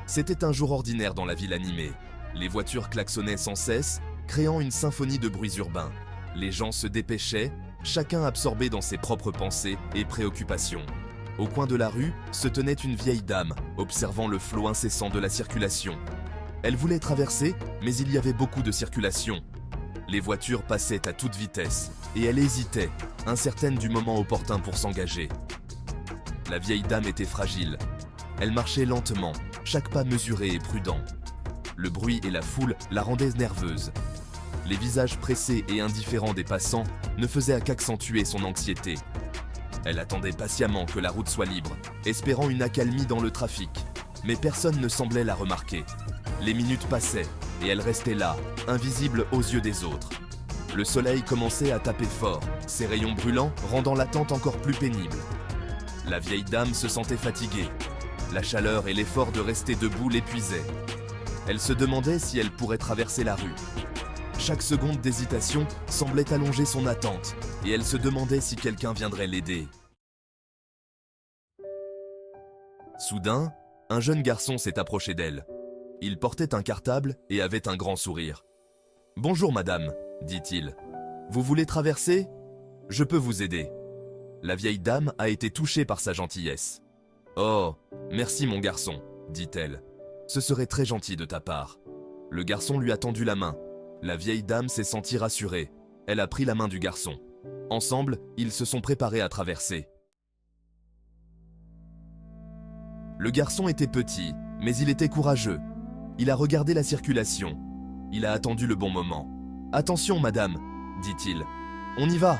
C'était un jour ordinaire dans la ville animée. Les voitures klaxonnaient sans cesse, créant une symphonie de bruits urbains. Les gens se dépêchaient, chacun absorbé dans ses propres pensées et préoccupations. Au coin de la rue se tenait une vieille dame, observant le flot incessant de la circulation. Elle voulait traverser, mais il y avait beaucoup de circulation. Les voitures passaient à toute vitesse, et elle hésitait, incertaine du moment opportun pour s'engager. La vieille dame était fragile. Elle marchait lentement, chaque pas mesuré et prudent. Le bruit et la foule la rendaient nerveuse. Les visages pressés et indifférents des passants ne faisaient qu'accentuer son anxiété. Elle attendait patiemment que la route soit libre, espérant une accalmie dans le trafic. Mais personne ne semblait la remarquer. Les minutes passaient, et elle restait là, invisible aux yeux des autres. Le soleil commençait à taper fort, ses rayons brûlants rendant l'attente encore plus pénible. La vieille dame se sentait fatiguée. La chaleur et l'effort de rester debout l'épuisaient. Elle se demandait si elle pourrait traverser la rue. Chaque seconde d'hésitation semblait allonger son attente, et elle se demandait si quelqu'un viendrait l'aider. Soudain, un jeune garçon s'est approché d'elle. Il portait un cartable et avait un grand sourire. « Bonjour madame, dit-il. Vous voulez traverser ? Je peux vous aider. » La vieille dame a été touchée par sa gentillesse. « Oh, merci mon garçon, dit-elle. Ce serait très gentil de ta part. » Le garçon lui a tendu la main. La vieille dame s'est sentie rassurée. Elle a pris la main du garçon. Ensemble, ils se sont préparés à traverser. Le garçon était petit, mais il était courageux. Il a regardé la circulation. Il a attendu le bon moment. « Attention, madame, dit-il. On y va !»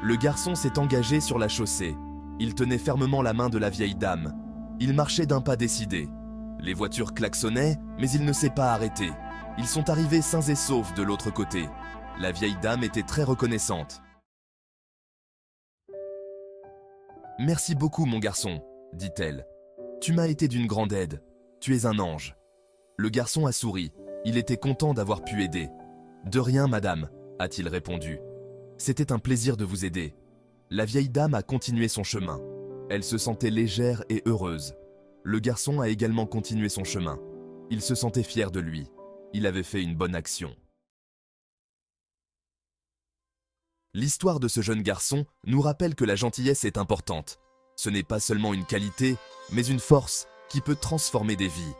Le garçon s'est engagé sur la chaussée. Il tenait fermement la main de la vieille dame. Il marchait d'un pas décidé. Les voitures klaxonnaient, mais il ne s'est pas arrêté. Ils sont arrivés sains et saufs de l'autre côté. La vieille dame était très reconnaissante. « Merci beaucoup, mon garçon, dit-elle. Tu m'as été d'une grande aide. Tu es un ange. » Le garçon a souri. Il était content d'avoir pu aider. « De rien, madame, a-t-il répondu. C'était un plaisir de vous aider. » La vieille dame a continué son chemin. Elle se sentait légère et heureuse. Le garçon a également continué son chemin. Il se sentait fier de lui. Il avait fait une bonne action. L'histoire de ce jeune garçon nous rappelle que la gentillesse est importante. Ce n'est pas seulement une qualité, mais une force qui peut transformer des vies.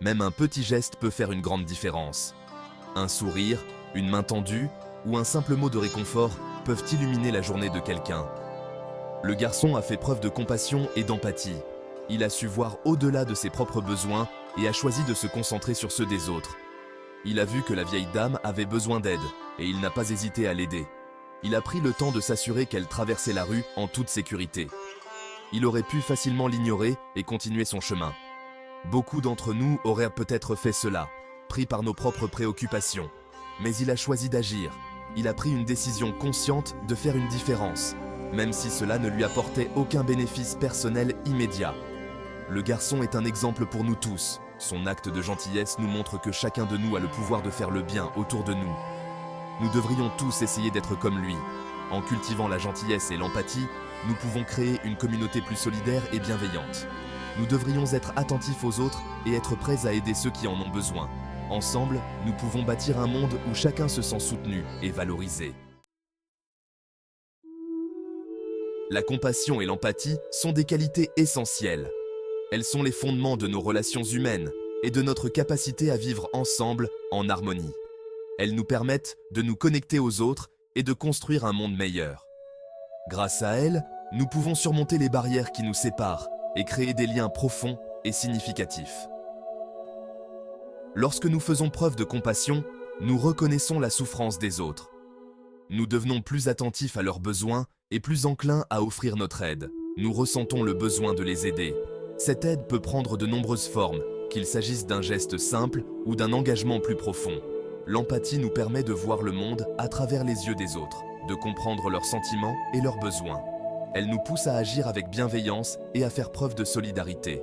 Même un petit geste peut faire une grande différence. Un sourire, une main tendue ou un simple mot de réconfort peuvent illuminer la journée de quelqu'un. Le garçon a fait preuve de compassion et d'empathie. Il a su voir au-delà de ses propres besoins et a choisi de se concentrer sur ceux des autres. Il a vu que la vieille dame avait besoin d'aide et il n'a pas hésité à l'aider. Il a pris le temps de s'assurer qu'elle traversait la rue en toute sécurité. Il aurait pu facilement l'ignorer et continuer son chemin. Beaucoup d'entre nous auraient peut-être fait cela, pris par nos propres préoccupations. Mais il a choisi d'agir. Il a pris une décision consciente de faire une différence, même si cela ne lui apportait aucun bénéfice personnel immédiat. Le garçon est un exemple pour nous tous. Son acte de gentillesse nous montre que chacun de nous a le pouvoir de faire le bien autour de nous. Nous devrions tous essayer d'être comme lui. En cultivant la gentillesse et l'empathie, nous pouvons créer une communauté plus solidaire et bienveillante. Nous devrions être attentifs aux autres et être prêts à aider ceux qui en ont besoin. Ensemble, nous pouvons bâtir un monde où chacun se sent soutenu et valorisé. La compassion et l'empathie sont des qualités essentielles. Elles sont les fondements de nos relations humaines et de notre capacité à vivre ensemble en harmonie. Elles nous permettent de nous connecter aux autres et de construire un monde meilleur. Grâce à elles, nous pouvons surmonter les barrières qui nous séparent et créer des liens profonds et significatifs. Lorsque nous faisons preuve de compassion, nous reconnaissons la souffrance des autres. Nous devenons plus attentifs à leurs besoins et plus enclins à offrir notre aide. Nous ressentons le besoin de les aider. Cette aide peut prendre de nombreuses formes, qu'il s'agisse d'un geste simple ou d'un engagement plus profond. L'empathie nous permet de voir le monde à travers les yeux des autres, de comprendre leurs sentiments et leurs besoins. Elle nous pousse à agir avec bienveillance et à faire preuve de solidarité.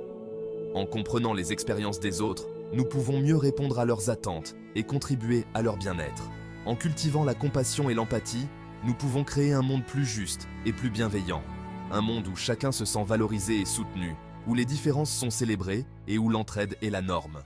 En comprenant les expériences des autres, nous pouvons mieux répondre à leurs attentes et contribuer à leur bien-être. En cultivant la compassion et l'empathie, nous pouvons créer un monde plus juste et plus bienveillant. Un monde où chacun se sent valorisé et soutenu, où les différences sont célébrées et où l'entraide est la norme.